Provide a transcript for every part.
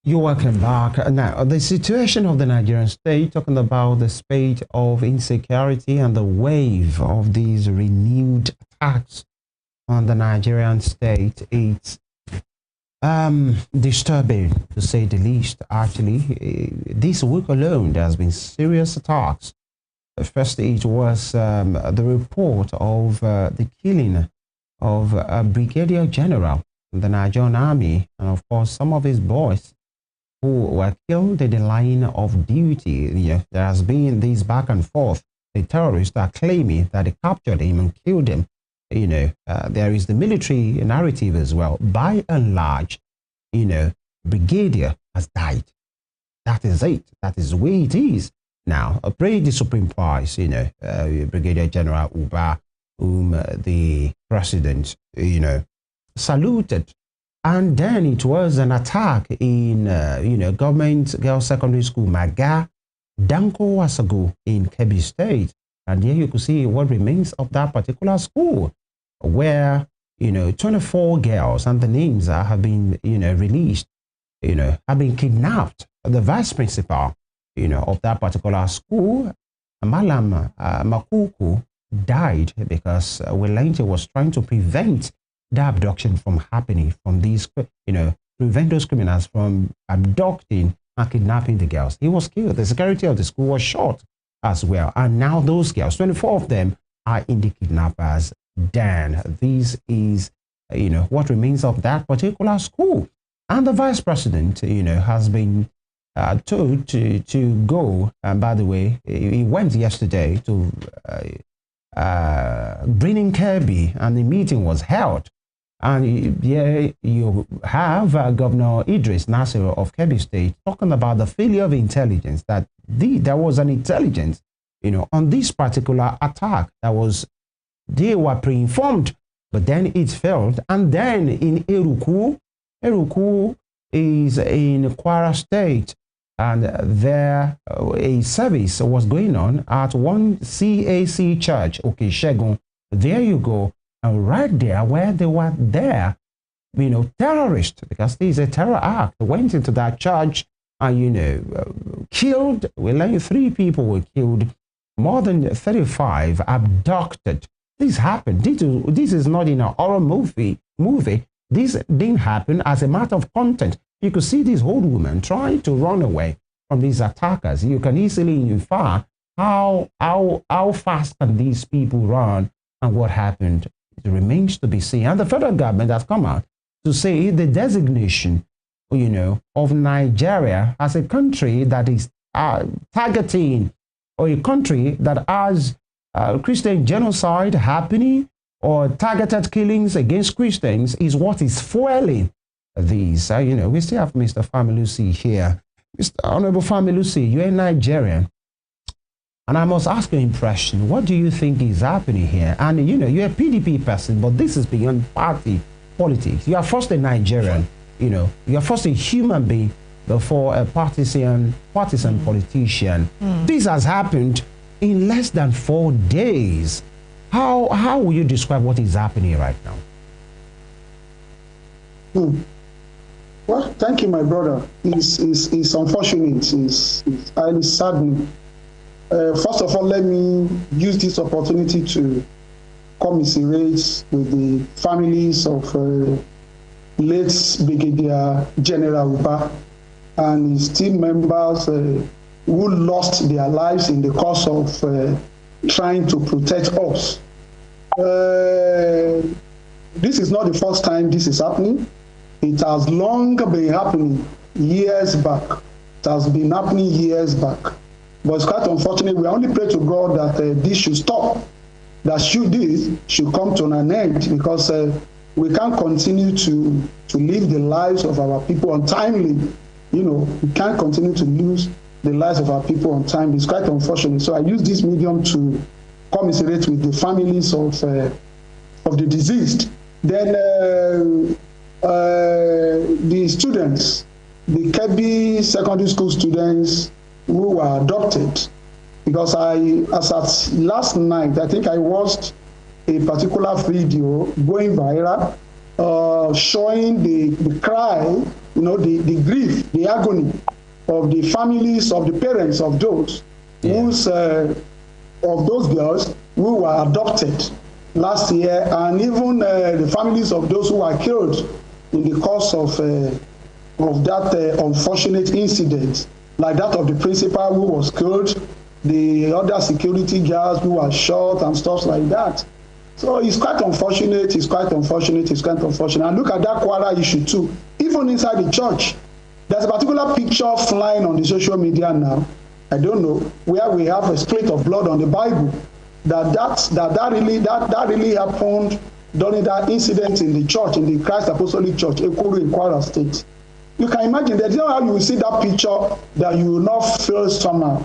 You're welcome back. Now, the situation of the Nigerian state, talking about the spate of insecurity and the wave of these renewed attacks on the Nigerian state, it's disturbing to say the least. Actually, this week alone, there has been serious attacks. First, it was the report of the killing of a brigadier general in the Nigerian army, and of course, some of his boys who were killed in the line of duty. There has been this back and forth. The terrorists are claiming that they captured him and killed him. There is the military narrative as well. By and large, brigadier has died. That is it. That is the way it is. Now, pray the Supreme Price, Brigadier General Uba, whom the president, saluted. And then it was an attack in, Government Girls Secondary School, Maga, Danko Wasago in Kebbi State. And here you could see what remains of that particular school, where, 24 girls, and the names have been, released, have been kidnapped. The vice principal, of that particular school, Malam Makuku, died because Welente was trying to prevent the abduction from happening, from these, prevent those criminals from abducting and kidnapping the girls. He was killed. The security of the school was shot as well. And now those girls, 24 of them, are in the kidnappers' den. This is, what remains of that particular school. And the vice president, has been told to go. And by the way, he went yesterday to Greening Kirby, and the meeting was held. And here you have Governor Idris Nasir of Kebbi State talking about the failure of intelligence, that there was an intelligence, on this particular attack they were pre-informed, but then it failed. And then in Eruku is in Kwara State, and there a service was going on at one CAC church, okay, Shegun. There you go. And right there, where they were there, terrorists, because this is a terror act, went into that church and, killed, 3 people were killed, more than 35 abducted. This happened. This is not in a horror movie. This didn't happen as a matter of content. You could see this old woman trying to run away from these attackers. You can easily infer how fast can these people run and what happened. It remains to be seen. And the federal government has come out to say the designation, of Nigeria as a country that is targeting, or a country that has Christian genocide happening or targeted killings against Christians, is what is fueling these. We still have Mr. Familusi here. Mr. Honorable Familusi, you're a Nigerian. And I must ask your impression. What do you think is happening here? And, you're a PDP person, but this is beyond party politics. You are first a Nigerian, you are first a human being before a partisan politician. This has happened in less than 4 days. How will you describe what is happening right now? Well, thank you, my brother. It's unfortunate. It's highly saddening. First of all, let me use this opportunity to commiserate with the families of late Brigadier General Uba and his team members who lost their lives in the course of trying to protect us. This is not the first time this is happening. It has long been happening years back. It has been happening years back. But it's quite unfortunate. We only pray to God that this should stop, that this should come to an end, because we can't continue to live the lives of our people untimely. We can't continue to lose the lives of our people untimely. It's quite unfortunate. So I use this medium to commiserate with the families of the deceased. Then the students, the Kebbi secondary school students who were adopted, because as at last night, I think I watched a particular video going viral showing the cry, the grief, the agony of the families, of the parents of those of those girls who were adopted last year, and even the families of those who were killed in the course of that unfortunate incident, like that of the principal who was killed, the other security guards who were shot and stuff like that. So it's quite unfortunate, it's quite unfortunate, it's quite unfortunate. And look at that Kwara issue too. Even inside the church, there's a particular picture flying on the social media now, I don't know, where we have a split of blood on the Bible, that really happened during that incident in the church, in the Christ Apostolic Church, Ekuru in Kwara State. You can imagine that, how you will see that picture that you will not feel somehow.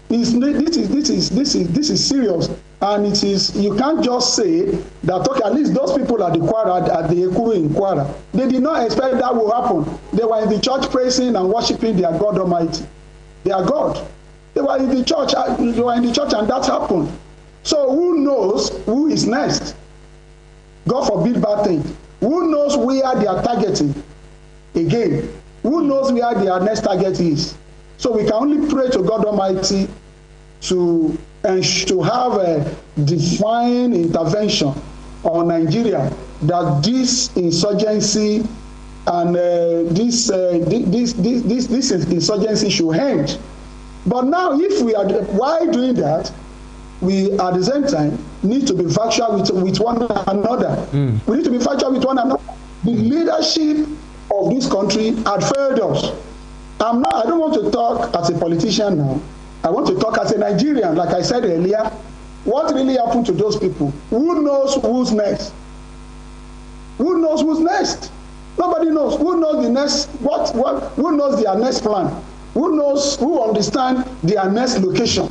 This is serious, and it is, you can't just say that, okay, at least those people at the Kwara, at the Ekuru in Kwara, they did not expect that will happen. They were in the church praising and worshiping their God Almighty, their God. They were in the church, and that happened. So who knows who is next? God forbid bad thing. Who knows where they are targeting? Again, who knows where their next target is? So we can only pray to God Almighty to have a divine intervention on Nigeria, that this insurgency and this insurgency should end. But now, if we are, while doing that, we at the same time need to be factual with one another. We need to be factual with one another. The leadership of this country had failed us. I don't want to talk as a politician now. I want to talk as a Nigerian. Like I said earlier, what really happened to those people? Who knows who's next? Who knows who's next? Nobody knows. Who knows the next? Who knows their next plan? Who understand their next location?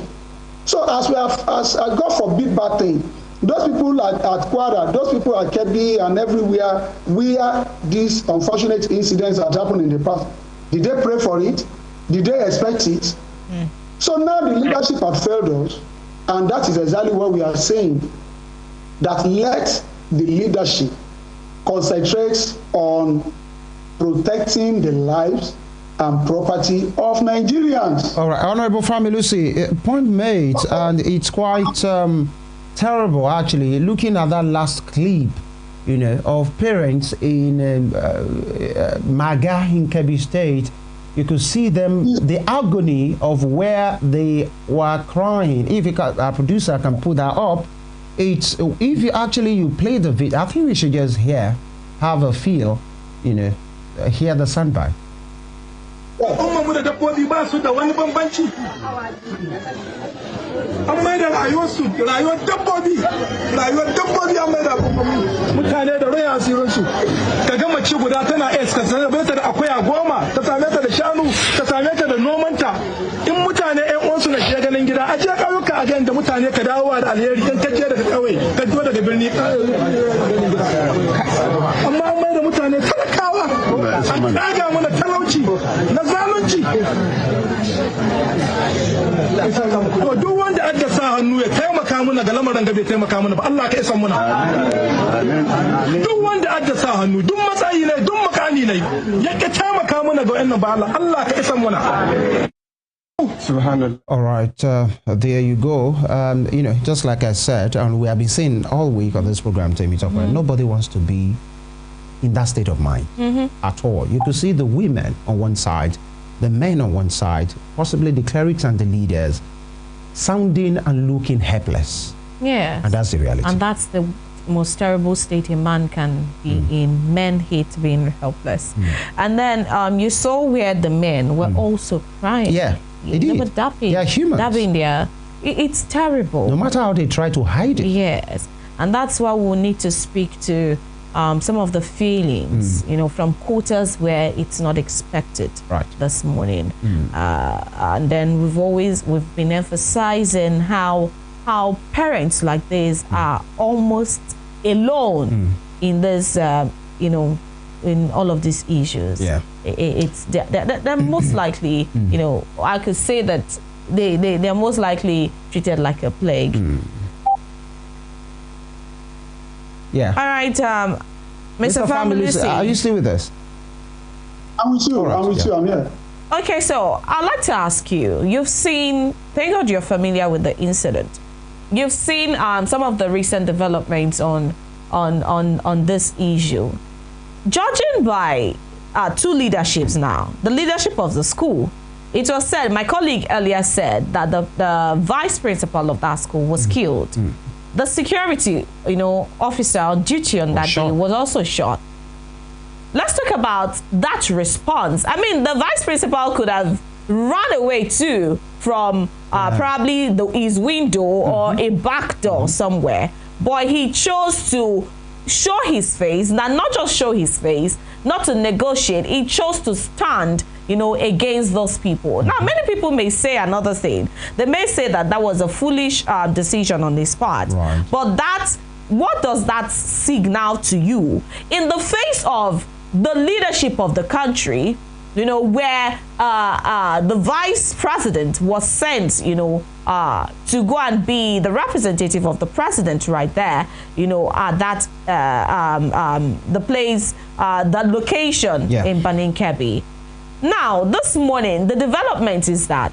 So as God forbid bad thing, those people at Kwara, those people at Kebbi and everywhere where these unfortunate incidents that happened in the past, did they pray for it? Did they expect it? So now the leadership had failed us, and that is exactly what we are saying, that let the leadership concentrate on protecting the lives and property of Nigerians. All right, Honorable Fami Lucy, point made, and it's quite terrible actually, looking at that last clip, of parents in Maga in Kebbi State. You could see them, the agony of where they were crying. If our producer can put that up, it's, if you play the video, I think we should just have a feel, hear the soundbite. Ummanmu da dabbobi ba su da wani bambanci. An mai da rayuwarsu, rayuwar dabbobi an mai da mutane da raya asirinsu. Ka ga mace guda tana ka same ta da akuya 10, ka same ta da shanu, ka same ta da nomanta. In mutane ƴan uwansu na je ganin gida, a je ƙauyuka a ga da mutane ka dawowa da alheri, in ka je daga ƙauye, ka zo daga birni. Amma an mai da mutane talakawa, an ɗaga mana talauci na zalunci. To duk wanda aka sa hannu ya taimaka mana ga lamarin da bai taimaka mana ba, Allah ka isa muna. Duk wanda aka sa hannu, duk matsayi ne, duk makami ne, ya ka taimaka mana ga wannan ba Allah ka isa muna. All right, there you go. Just like I said, and we have been saying all week on this program, nobody wants to be in that state of mind at all. You could see the women on one side, the men on one side, possibly the clerics and the leaders, sounding and looking helpless. Yeah. And that's the reality. And that's the most terrible state a man can be in. Men hate being helpless. And then you saw where the men were also crying. Yeah, they did. They are humans. It's terrible. No matter how they try to hide it. Yes. And that's why we'll need to speak to some of the feelings, from quarters where it's not expected this morning. And then we've been emphasizing how parents like this are almost alone in this, in all of these issues. Yeah. They're most likely, I could say that they're most likely treated like a plague. Yeah. All right. Mr. Family, are you still with us? I'm with you. Right, I'm with you. I'm here. Okay, so I'd like to ask you. You've seen. Thank God you're familiar with the incident. You've seen some of the recent developments on this issue. Judging by two leaderships now, the leadership of the school, it was said, my colleague earlier said that the vice principal of that school was killed. The security, officer on duty on that day was also shot. Let's talk about that response. I mean, the vice principal could have run away too from probably his window or a back door somewhere, but he chose to show his face, not just show his face, not to negotiate. He chose to stand, against those people. Now, many people may say another thing. They may say that that was a foolish decision on his part. Right. But what does that signal to you in the face of the leadership of the country, where the vice president was sent, to go and be the representative of the president right there, at that, the place, that location in Banin Kebbi. Now, this morning, the development is that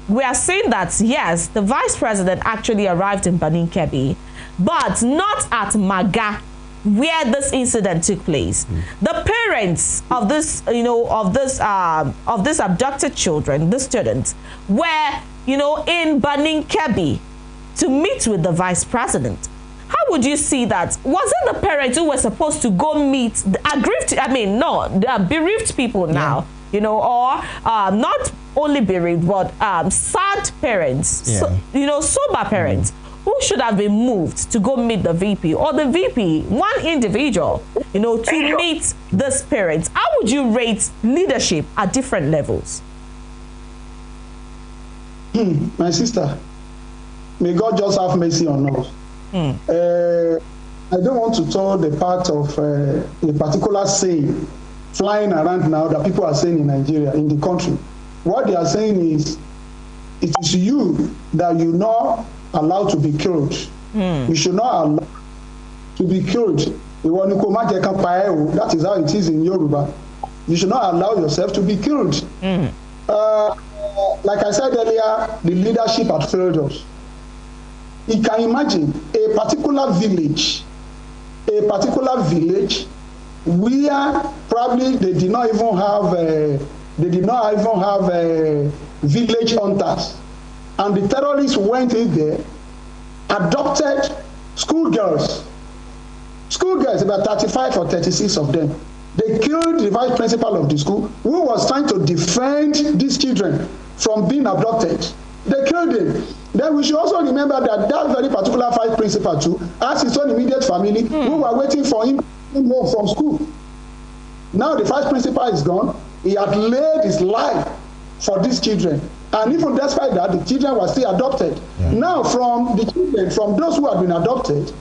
we are saying that, yes, the vice president actually arrived in Banin Kebbi, but not at Maga, where this incident took place. The parents of this, of this abducted children, the students, were, in Banin Kebbi to meet with the vice president. How would you see that? Wasn't the parents who were supposed to go meet the aggrieved, bereaved people now, or not only bereaved, but sad parents, sober parents, who should have been moved to go meet the VP, or the VP, one individual, to meet these parents? How would you rate leadership at different levels? My sister, may God just have mercy on us. I don't want to tell the part of a particular saying flying around now that people are saying in Nigeria, in the country. What they are saying is, it is you that you're not allowed to be killed. You should not allow to be killed. That is how it is in Yoruba. You should not allow yourself to be killed. Like I said earlier, the leadership had failed us. You can imagine a particular village where probably they did not even have village hunters, and the terrorists went in there, adopted schoolgirls, about 35 or 36 of them. They killed the vice principal of the school, who was trying to defend these children from being abducted. They killed him. Then we should also remember that very particular vice principal too has his own immediate family who were waiting for him home from school. Now the vice principal is gone. He had laid his life for these children, and even despite that, the children were still adopted. Now, from the children, from those who have been adopted,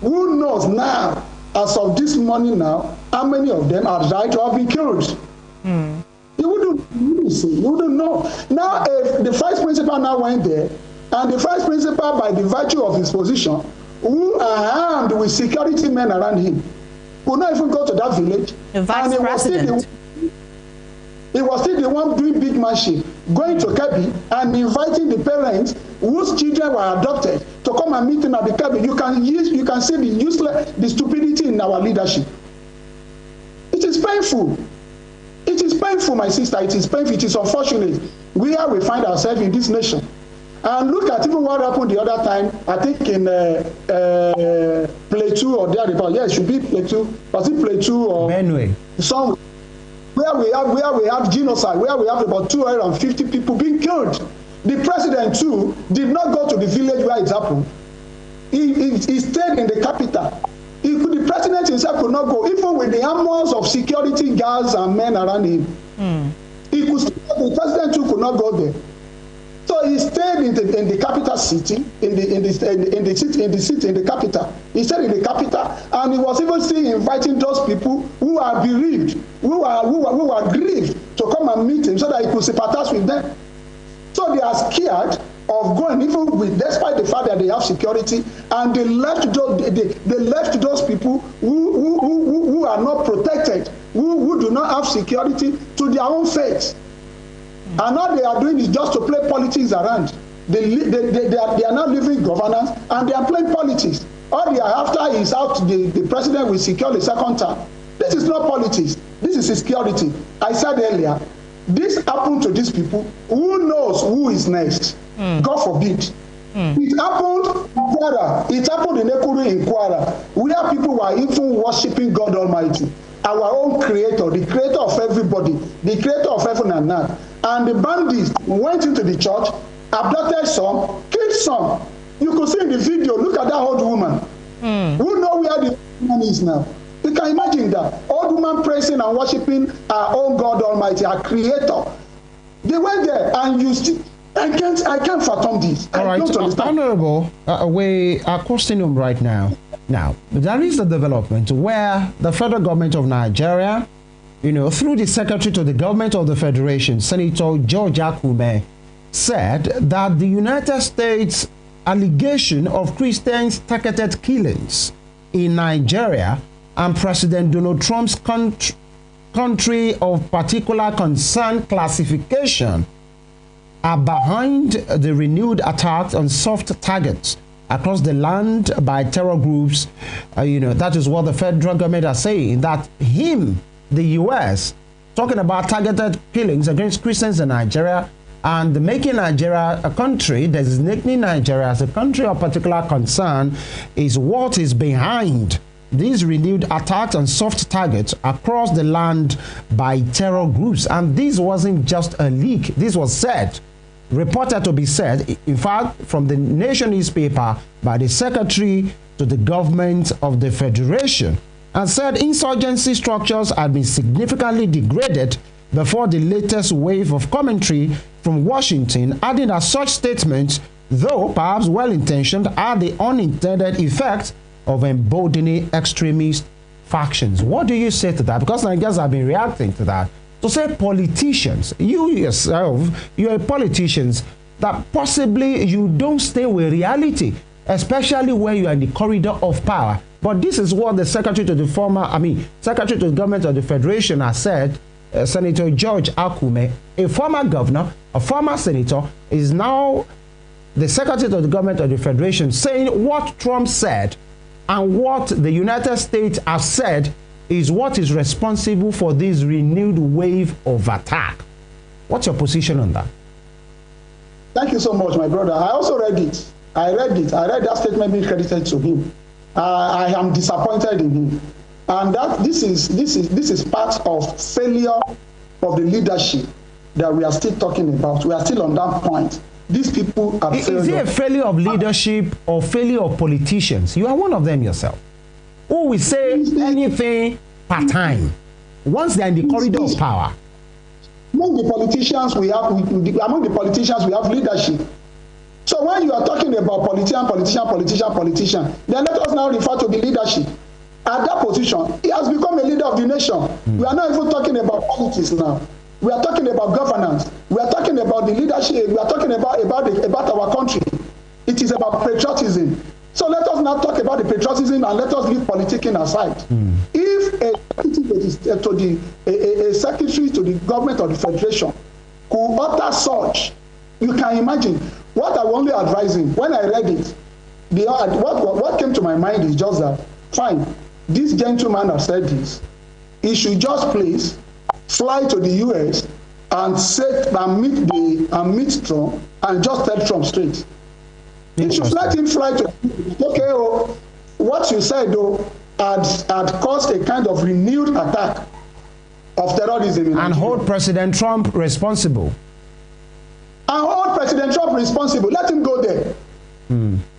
who knows now, as of this morning now, how many of them are died or have been killed? You wouldn't know. Now, if the vice principal now went there, and the vice principal, by the virtue of his position, who are armed with security men around him, could not even go to that village. The vice president. He was still the one doing big manship, going to Kebbi and inviting the parents whose children were adopted to come and meet him at the Kebbi. You can see the stupidity in our leadership. It is painful. It is painful, my sister. It is painful. It is unfortunate where we find ourselves in this nation. And look at even what happened the other time, I think in Plateau or thereabout. Yes, it should be Plateau. Was it Plateau or Benue? Some where we have genocide, where we have about 250 people being killed. The president too did not go to the village where it happened. He stayed in the capital. The president himself could not go, even with the armies of security guards and men around him. The president too could not go there. So he stayed in the capital city, in the capital. He stayed in the capital, and he was even still inviting those people who are bereaved, who are grieved, to come and meet him so that he could sympathize with them. So they are scared of going, even with, despite the fact that they have security, and they left those people who are not protected, who do not have security, to their own fate. And all they are doing is just to play politics around. They are not living governance, and they are playing politics. All they are after is out the president will secure the second term. This is not politics. This is security. I said earlier, this happened to these people. Who knows who is next? God forbid. It happened in Kwara. It happened in Ekuru in Kwara, where people were even worshiping God Almighty, our own creator, the creator of everybody, the creator of heaven and earth. And the bandits went into the church, abducted some, killed some. You could see in the video, look at that old woman. Who know where the woman is now? You can imagine that. Old woman praising and worshiping our own God Almighty, our creator. They went there, and you still, I can't fathom this. All right, Honorable, we are crossing them right now. Now, there is a development where the federal government of Nigeria, through the secretary to the government of the Federation, Senator George Akume, said that the United States allegation of Christians' targeted killings in Nigeria and President Donald Trump's country of particular concern classification are behind the renewed attacks on soft targets across the land by terror groups. That is what the federal government are saying, that the U.S., talking about targeted killings against Christians in Nigeria and making Nigeria a country, designating Nigeria as a country of particular concern, is what is behind these renewed attacks on soft targets across the land by terror groups. And this wasn't just a leak. This was said, reported to be said, in fact, from the Nation newspaper by the secretary to the government of the Federation, and said insurgency structures had been significantly degraded before the latest wave of commentary from Washington, adding that such statements, though perhaps well-intentioned, are the unintended effect of emboldening extremist factions. What do you say to that? Because Nigerians have been reacting to that. To say politicians, you yourself, you're politicians, that possibly you don't stay with reality, especially when you are in the corridor of power. But this is what the secretary to the secretary to the government of the Federation has said. Senator George Akume, a former governor, a former senator, is now the secretary to the government of the Federation, saying what Trump said and what the United States have said is what is responsible for this renewed wave of attack. What's your position on that? Thank you so much, my brother. I also read it. I read that statement being credited to him. I am disappointed in him. And that this is part of failure of the leadership that we are still talking about. We are still on that point. These people are Is it a failure of leadership or failure of politicians? You are one of them yourself. Who will say anything part-time once they are in the corridor of power? Among the politicians we have leadership. So when you are talking about politician, then let us now refer to the leadership. At that position, he has become a leader of the nation. We are not even talking about politics now. We are talking about governance. We are talking about the leadership. We are talking about our country. It is about patriotism. So let us not talk about the patriotism and let us leave politicking aside. If a secretary to the government of the Federation could utter such, you can imagine. What I only advise him, when I read it, what came to my mind is just that, fine, this gentleman has said this. He should just please fly to the US and meet Trump and just tell Trump straight. He should let him fly to what you said though had caused a kind of renewed attack of terrorism and hold President Trump responsible. And hold President Trump responsible. Let him go there.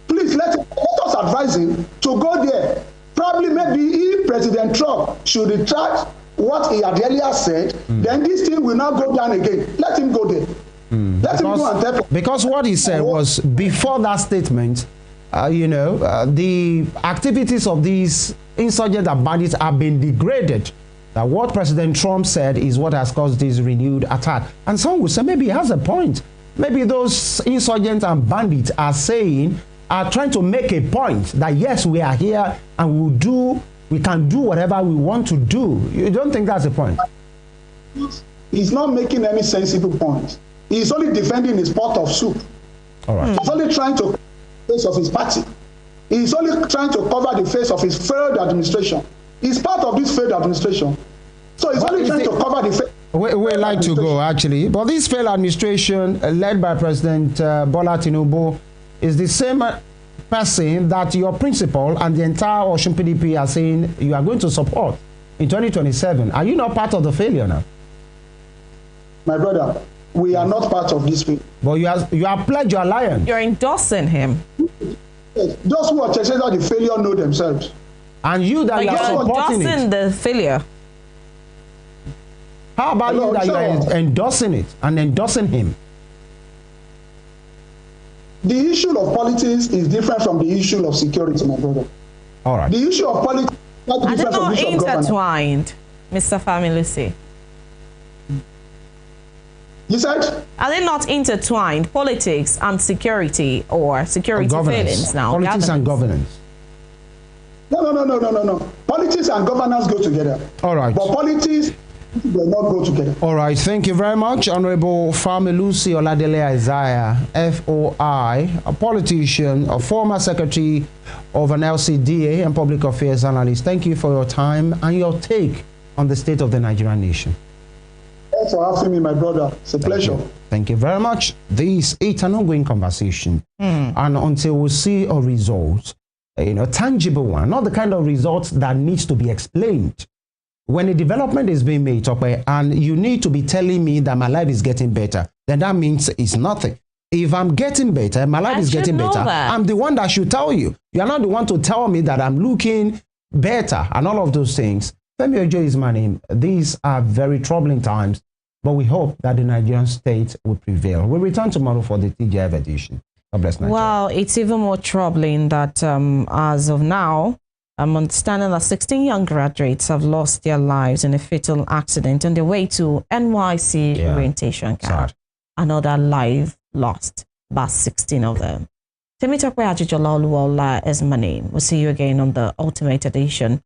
Please let us advise him to go there. Probably maybe if President Trump should retract what he had earlier said, then this thing will not go down again. Let him go there. Let him go and tell him. Because what he said was, before that statement, the activities of these insurgents and bandits have been degraded. That what President Trump said is what has caused this renewed attack. And some will say maybe he has a point. maybe those insurgents and bandits are trying to make a point that yes, we are here and we can do whatever we want to do. You don't think that's the point? He's not making any sensible point. He's only defending his pot of soup. All right. He's only trying to cover the face of his party. He's only trying to cover the face of his failed administration. He's part of this failed administration. So he's only trying to cover the face. We like to go, actually. But this failed administration led by President Bola Tinubu is the same person that your principal and the entire Osun PDP are saying you are going to support in 2027. Are you not part of the failure now? My brother, we are not part of this failure. But you are pledged your alliance. You're endorsing him. Those who are chasing the failure know themselves. And you that you are supporting endorsing the failure. How about you that you are endorsing it and endorsing him? The issue of politics is different from the issue of security, my brother. All right. The issue of politics is not different from the issue of government. Intertwined, Mr. Familusi. You said? Are they not intertwined, politics and security or security failings now? Politics and governance. No. Politics and governance go together. All right. But politics will not go together. All right. Thank you very much, Honorable Familusi Oladele Isaiah, FOI, a politician, a former secretary of an LCDA and public affairs analyst. Thank you for your time and your take on the state of the Nigerian nation. Thanks for having me, my brother. It's a pleasure. Thank you very much. This is an ongoing conversation. And until we see a result, tangible one, not the kind of results that needs to be explained. When a development is being made, and you need to be telling me that my life is getting better, then that means it's nothing. If I'm getting better, my life is getting better, I'm the one that should tell you. You're not the one to tell me that I'm looking better and all of those things. Femi Ojo is my name. These are very troubling times, but we hope that the Nigerian state will prevail. We'll return tomorrow for the TGF edition. God bless Nigeria. Well, it's even more troubling that as of now, I'm understanding that 16 young graduates have lost their lives in a fatal accident on their way to NYC orientation camp. Sad. Another life lost, about 16 of them. Temitope Ajijola Oluwola is my name. We'll see you again on the Ultimate Edition.